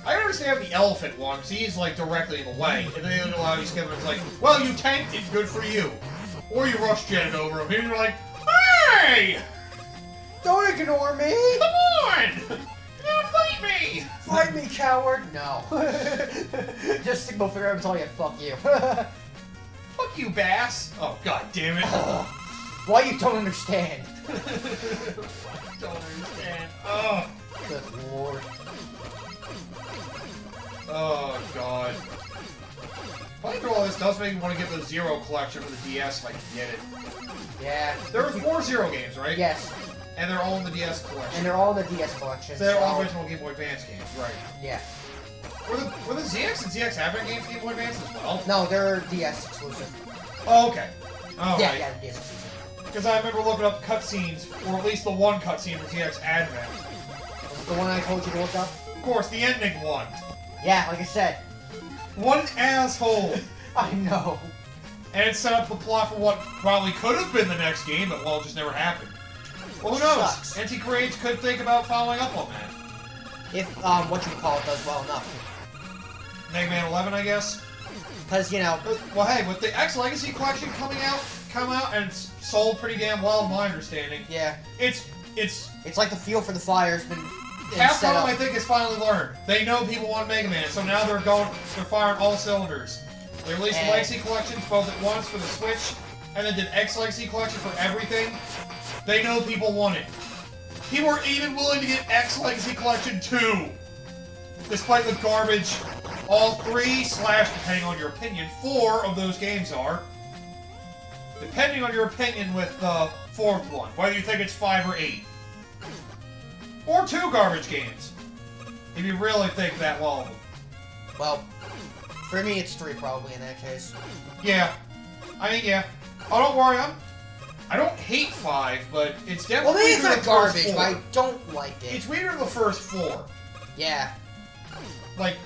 S3: I understand the elephant one, because he's, like, directly in the way. And then they don't allow you to skip it. It's like, well, you tanked it. Good for you. Or you rush jetted over him. And you're like, hey!
S1: Don't ignore me!
S3: Come on! Don't fight me!
S1: Fight me, coward! No. Just stick my finger up and tell you, fuck you.
S3: Fuck you, bass! Oh, god damn it.
S1: Why you don't understand?
S3: Don't understand. Oh.
S1: Good lord.
S3: Oh, god. Playing through all this does make me want to get the Zero collection for the DS if I can get it.
S1: Yeah.
S3: There were 4 Zero games, right?
S1: Yes.
S3: And they're all in the DS collection.
S1: And they're all in the DS collection.
S3: So they're all original Game Boy Advance games, right?
S1: Yeah.
S3: Were the ZX and ZX Advent games Game Boy Advance as well?
S1: No, they're DS exclusive.
S3: Oh, okay. Oh,
S1: yeah,
S3: right.
S1: yeah, DS exclusive.
S3: Because I remember looking up cutscenes, or at least the one cutscene for ZX Advent.
S1: Was it the one I told you to look up?
S3: Of course, the ending one.
S1: Yeah, like I said.
S3: What an asshole!
S1: I know.
S3: And it set up the plot for what probably could have been the next game, but well, it just never happened. Well, who knows?
S1: Sucks.
S3: NT Creates could think about following up on that.
S1: If, what you call it does well enough.
S3: Mega Man 11, I guess.
S1: Because, you know...
S3: Well, hey, with the X Legacy Collection come out, and it's sold pretty damn well, in my understanding.
S1: Yeah.
S3: It's
S1: like the feel for the fire's been
S3: Capcom, I think, has finally learned. They know people want Mega Man, so now they're firing all cylinders. They released the Legacy Collections both at once for the Switch, and then did X Legacy Collection for everything. They know people want it. People are even willing to get X Legacy Collection 2, despite the garbage all 3 / depending on your opinion, 4 of those games are. Depending on your opinion with the 4th one, whether you think it's 5 or 8. Or 2 garbage games, if you really think that well of them.
S1: Well, for me it's 3 probably in that case.
S3: Yeah. I mean, yeah. Oh, don't worry, I don't hate 5, but it's definitely
S1: well, maybe it's not garbage,
S3: but
S1: I don't like it.
S3: It's weirder than the first 4.
S1: Yeah.
S3: Like,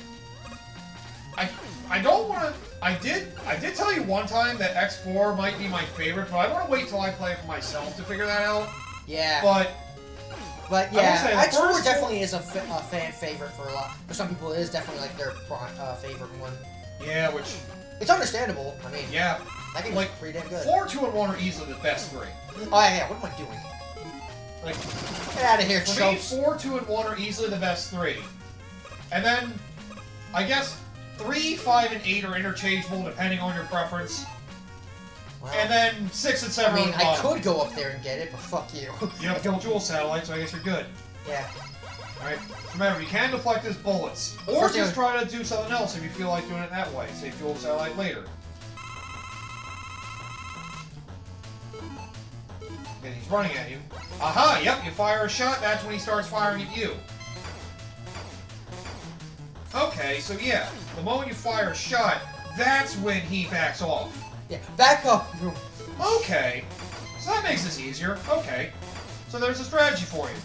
S3: I don't want to... I did tell you one time that X4 might be my favorite, but I want to wait till I play it for myself to figure that out.
S1: Yeah.
S3: But
S1: yeah, X4 definitely is a fan favorite for a lot. For some people, it is definitely like their favorite one.
S3: Yeah, which...
S1: It's understandable. I mean,
S3: yeah.
S1: That game's like, pretty damn good.
S3: 4, 2, and 1 are easily the best 3.
S1: Oh, yeah, what am I doing?
S3: Like,
S1: get out of here,
S3: for me, 4, 2, and 1 are easily the best 3. And then, I guess, 3, 5, and 8 are interchangeable depending on your preference. Well, and then 6 and 7
S1: I mean,
S3: are the
S1: I could go up there and get it, but fuck you.
S3: You have full jewel satellite, so I guess you're good.
S1: Yeah.
S3: Alright, remember, you can deflect his bullets. Or
S1: First
S3: just try to do something else if you feel like doing it that way. Save jewel satellite later. And he's running at you. Aha! Yep, you fire a shot, that's when he starts firing at you. Okay, so yeah, the moment you fire a shot, that's when he backs off.
S1: Yeah, back up!
S3: Okay, so that makes this easier. Okay, so there's a strategy for you.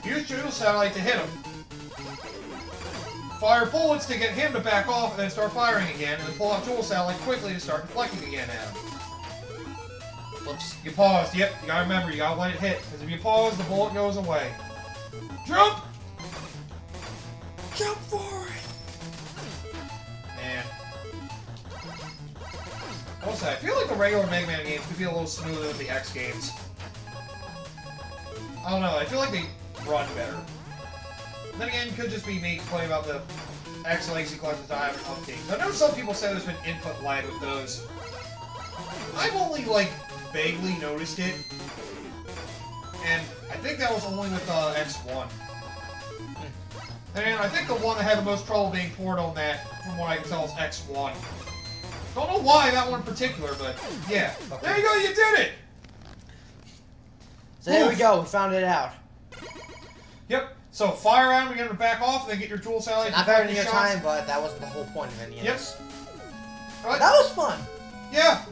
S3: Use jewel satellite to hit him. Fire bullets to get him to back off and then start firing again, and then pull out jewel satellite quickly to start deflecting again at him. Whoops. You paused. Yep, you gotta remember, you gotta let it hit, because if you pause, the bullet goes away. Jump!
S1: Jump for it!
S3: Man. Also, I feel like the regular Mega Man games could be a little smoother than the X games. I don't know, I feel like they run better. Then again, it could just be me complaining about the X Legacy Collections I haven't updated. I know some people say there's been input lag with those. I've only, like, vaguely noticed it. And I think that was only with X1. And I think the one that had the most trouble being ported on that, from what I can tell, is X1. Don't know why that one in particular, but yeah. Okay. There you go, you did it!
S1: So there we go, we found it out.
S3: Yep. So fire at him, get him to back off, and then get your jewel satellite.
S1: Not very near time, but that wasn't the whole point of any of this.
S3: Right.
S1: That was fun!
S3: Yeah.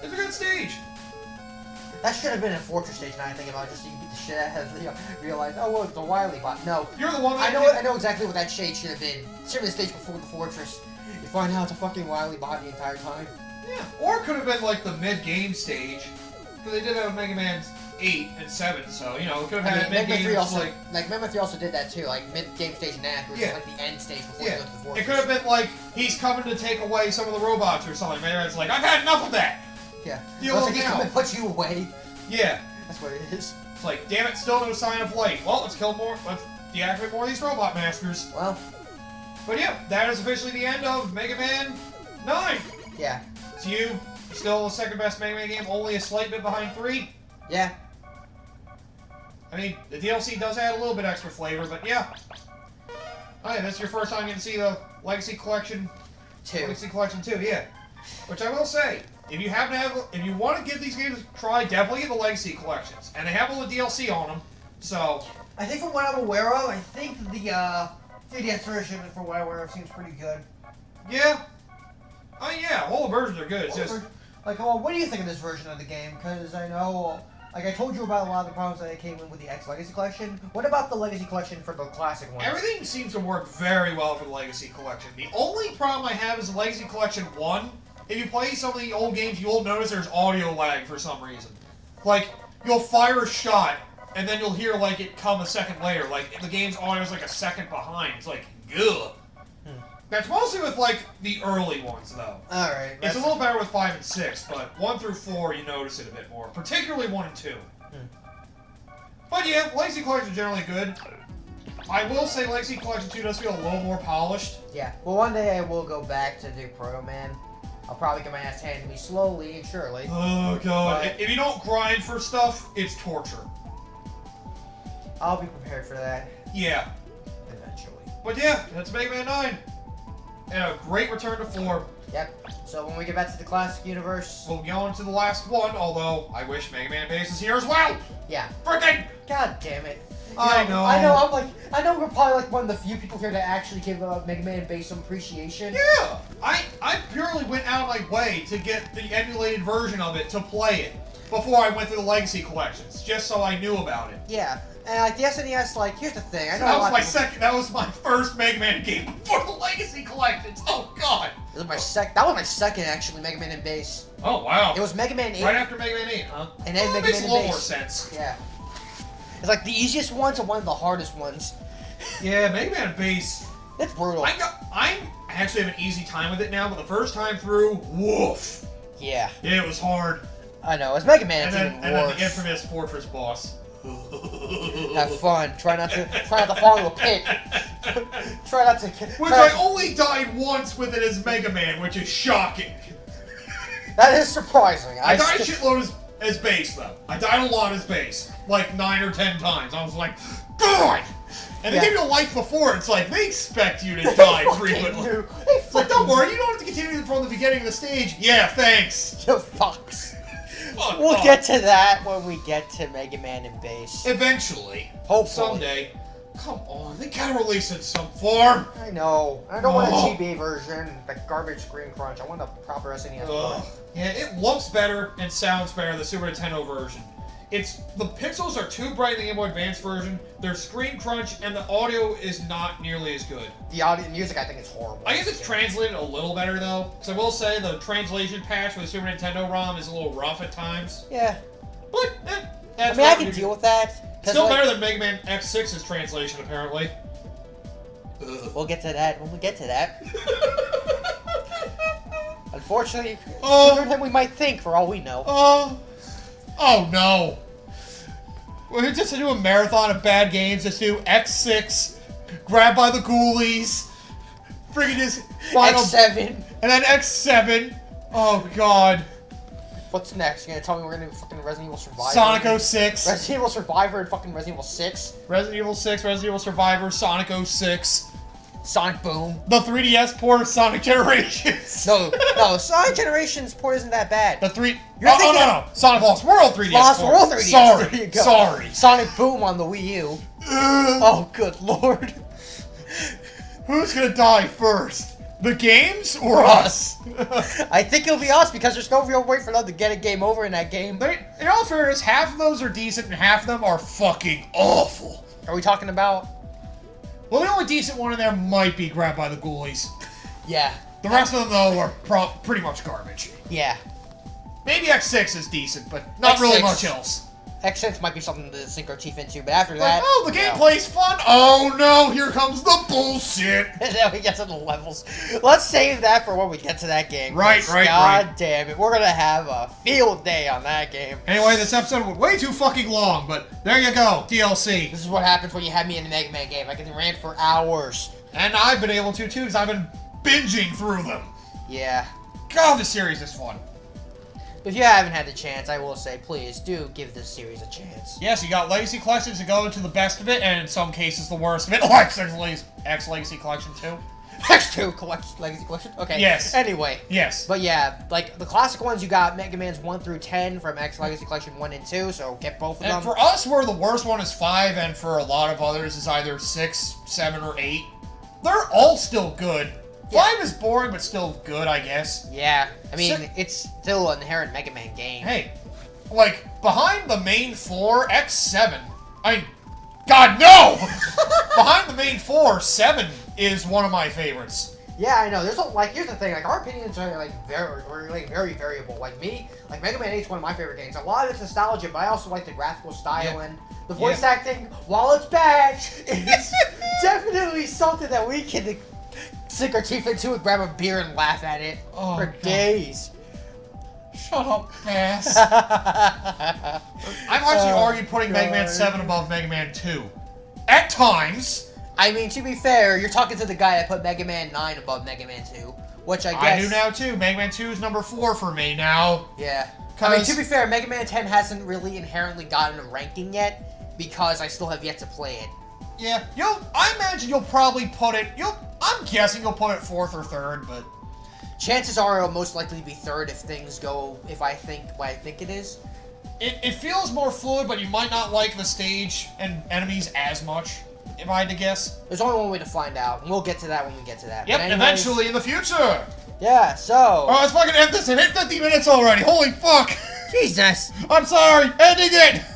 S3: It's a good stage.
S1: That should have been a Fortress stage now I think about it, just so you beat the shit out of it, realize, oh look, it's a Wily bot. No.
S3: You're the one that
S1: I know exactly what that shade should have been. It should have been the stage before the Fortress. You find out it's a fucking Wily bot the entire time.
S3: Yeah. Or it could have been like the mid-game stage. Because they did have Mega Man 8 and 7, so, you know, it could have had mid-game
S1: like Mega Man 3 also did that too, like mid-game stage and after, which is like the end stage before you go to the Fortress.
S3: It could have been like, he's coming to take away some of the robots or something. Mega Man's like, I've had enough of that!
S1: Yeah.
S3: Deal with
S1: he's
S3: now.
S1: coming to put you away.
S3: Yeah.
S1: That's what it is.
S3: It's like, damn it, still no sign of life. Well, let's kill more, let's deactivate more of these robot masters.
S1: Well.
S3: But yeah, that is officially the end of Mega Man 9.
S1: Yeah.
S3: To you, still the second best Mega Man game, only a slight bit behind 3.
S1: Yeah.
S3: I mean, the DLC does add a little bit extra flavor, but yeah. Alright, this is your first time getting to see the Legacy Collection
S1: 2.
S3: Legacy Collection 2, yeah. Which I will say, if you want to give these games a try, definitely get the Legacy Collections. And they have all the DLC on them, so...
S1: I think from what I'm aware of, I think the 3DS version, from what I'm aware of, seems pretty good.
S3: Yeah. Oh yeah, all the versions are good. It's just...
S1: Like, well, what do you think of this version of the game? Because I know, like I told you about a lot of the problems that came in with the X Legacy Collection. What about the Legacy Collection for the classic ones?
S3: Everything seems to work very well for the Legacy Collection. The only problem I have is the Legacy Collection 1. If you play some of the old games, you'll notice there's audio lag for some reason. Like, you'll fire a shot, and then you'll hear, like, it come a second later. Like, the game's audio is like a second behind. It's like, ugh. That's mostly with, like, the early ones, though.
S1: Alright.
S3: It's a little better with 5 and 6, but 1 through 4, you notice it a bit more. Particularly 1 and 2. But yeah, Legacy Collection is generally good. I will say Legacy Collection 2 does feel a little more polished.
S1: Yeah. Well, one day I will go back to do Proto Man. I'll probably get my ass handed to me slowly and surely.
S3: Oh, God.
S1: But
S3: If you don't grind for stuff, it's torture.
S1: I'll be prepared for that.
S3: Yeah.
S1: Eventually.
S3: But yeah, that's Mega Man 9. And a great return to form.
S1: Yep. So when we get back to the classic universe...
S3: We'll go into the last one, although I wish Mega Man Base is here as well!
S1: Yeah.
S3: Frickin'!
S1: God damn it.
S3: I know.
S1: I know we're probably like one of the few people here to actually give Mega Man Base some appreciation.
S3: Yeah! I purely went out of my way to get the emulated version of it to play it before I went through the Legacy Collections, just so I knew about it.
S1: Yeah. And like the SNES, like, here's the thing. I know
S3: That was my first Mega Man game before the Legacy Collections. Oh God!
S1: That was my second actually Mega Man and Base.
S3: Oh wow!
S1: It was Mega Man 8.
S3: Right after Mega Man 8, huh?
S1: And then Mega
S3: makes
S1: Man
S3: a little
S1: and
S3: more
S1: Base.
S3: sense.
S1: Yeah. It's like the easiest ones and one of the hardest ones.
S3: Yeah, Mega Man Base.
S1: It's brutal.
S3: I actually have an easy time with it now, but the first time through, woof.
S1: Yeah.
S3: Yeah, it was hard.
S1: I know. It's Mega Man.
S3: And then the infamous Fortress boss.
S1: Have fun. Try not to fall into a pit. Try not to.
S3: Which I only died once with it as Mega Man, which is shocking.
S1: That is surprising.
S3: I died a shitload as base though. I died a lot as base, like 9 or 10 times. I was like, God. And they give you a life before. It's like they expect you to die frequently. It's like, don't worry, you don't have to continue from the beginning of the stage. Yeah, thanks.
S1: You fucks.
S3: Fuck
S1: We'll
S3: off.
S1: get to that when we get to Mega Man and Base.
S3: Eventually.
S1: Hopefully.
S3: Someday. Come on, they gotta release it in some form.
S1: I know. I don't want a GBA version, that garbage screen crunch. I want a proper SNES version.
S3: Yeah, it looks better and sounds better than the Super Nintendo version. The pixels are too bright in the Game Boy Advance version. There's screen crunch, and the audio is not nearly as good.
S1: The audio music, I think, is horrible.
S3: I guess it's translated a little better though, because I will say the translation patch for the Super Nintendo ROM is a little rough at times.
S1: Yeah.
S3: But
S1: I mean, I can deal with that.
S3: Still better than Mega Man X6's translation, apparently.
S1: We'll get to that when we get to that. Unfortunately, sooner than we might think, for all we know.
S3: Oh no. We're just to do a marathon of bad games. Just do X6, Grabbed by the Ghoulies, friggin' just final
S1: X7.
S3: And then X7. Oh god.
S1: What's next? You're gonna tell me we're gonna do fucking Resident Evil Survivor?
S3: Sonic 06.
S1: Resident Evil Survivor and fucking Resident Evil 6?
S3: Resident Evil 6, Resident Evil Survivor, Sonic 06.
S1: Sonic Boom.
S3: The 3DS port of Sonic Generations.
S1: No, Sonic Generations port isn't that bad.
S3: No. Sonic Lost World 3DS
S1: Lost
S3: port.
S1: World 3DS. There you go.
S3: Sorry.
S1: Sonic Boom on the Wii U. Oh, good lord.
S3: Who's gonna die first? The games or us?
S1: I think it'll be us because there's no real way for them to get a game over in that game.
S3: In all fairness, half of those are decent and half of them are fucking awful.
S1: Are we talking about?
S3: Well, the only decent one in there might be Grabbed by the Ghoulies.
S1: Yeah.
S3: The rest of them, though, are pretty much garbage.
S1: Yeah.
S3: Maybe X6 is decent, but not really much else.
S1: X6 might be something to sink our teeth into, but after that...
S3: Oh, the gameplay's fun! Oh no, here comes the bullshit!
S1: And then we get to the levels. Let's save that for when we get to that game.
S3: Right.
S1: God damn it, we're gonna have a field day on that game.
S3: Anyway, this episode went way too fucking long, but there you go, DLC.
S1: This is what happens when you have me in a Mega Man game. I can rant for hours.
S3: And I've been able to, too, because I've been binging through them.
S1: Yeah.
S3: God, this series is fun.
S1: If you haven't had the chance, I will say, please do give this series a chance.
S3: Yes, you got Legacy Collections to go into the best of it, and in some cases the worst of it, like X Legacy Collection 2.
S1: X2 Legacy Collection? Okay.
S3: Yes.
S1: Anyway.
S3: Yes.
S1: But yeah, like, the classic ones, you got Mega Man's 1 through 10 from X Legacy Collection 1 and 2, so get both of them.
S3: And for us, where the worst one is 5, and for a lot of others is either 6, 7, or 8, they're all still good.
S1: Yeah.
S3: 5 is boring, but still good, I guess.
S1: Yeah. I mean, it's still an inherent Mega Man game.
S3: Hey, like, behind the main 4, X7, God, no! Behind the main 4, 7 is one of my favorites.
S1: Yeah, I know. There's here's the thing. Like, our opinions are very variable. Like me, like Mega Man 8 is one of my favorite games. A lot of it's nostalgia, but I also like the graphical style and the voice acting. While it's bad, it's definitely something that we can sink our teeth into it, grab a beer, and laugh at it for
S3: God.
S1: days.
S3: Shut up, ass. I've actually argued putting Mega Man 7 above Mega Man 2. At times.
S1: I mean, to be fair, you're talking to the guy that put Mega Man 9 above Mega Man 2, which I guess...
S3: I do now, too. Mega Man 2 is number 4 for me now.
S1: Yeah. I mean, to be fair, Mega Man 10 hasn't really inherently gotten a ranking yet, because I still have yet to play it.
S3: Yeah, I imagine you'll probably put it... I'm guessing you'll put it 4th or 3rd, but...
S1: Chances are it'll most likely be 3rd if things go... if I think what I think it is.
S3: It feels more fluid, but you might not like the stage and enemies as much, if I had to guess.
S1: There's only one way to find out, and we'll get to that when we get to that.
S3: Yep,
S1: But anyways,
S3: eventually in the future!
S1: Yeah, so...
S3: Oh, let's fucking end this. It hit 50 minutes already. Holy fuck!
S1: Jesus!
S3: I'm sorry. Ending it!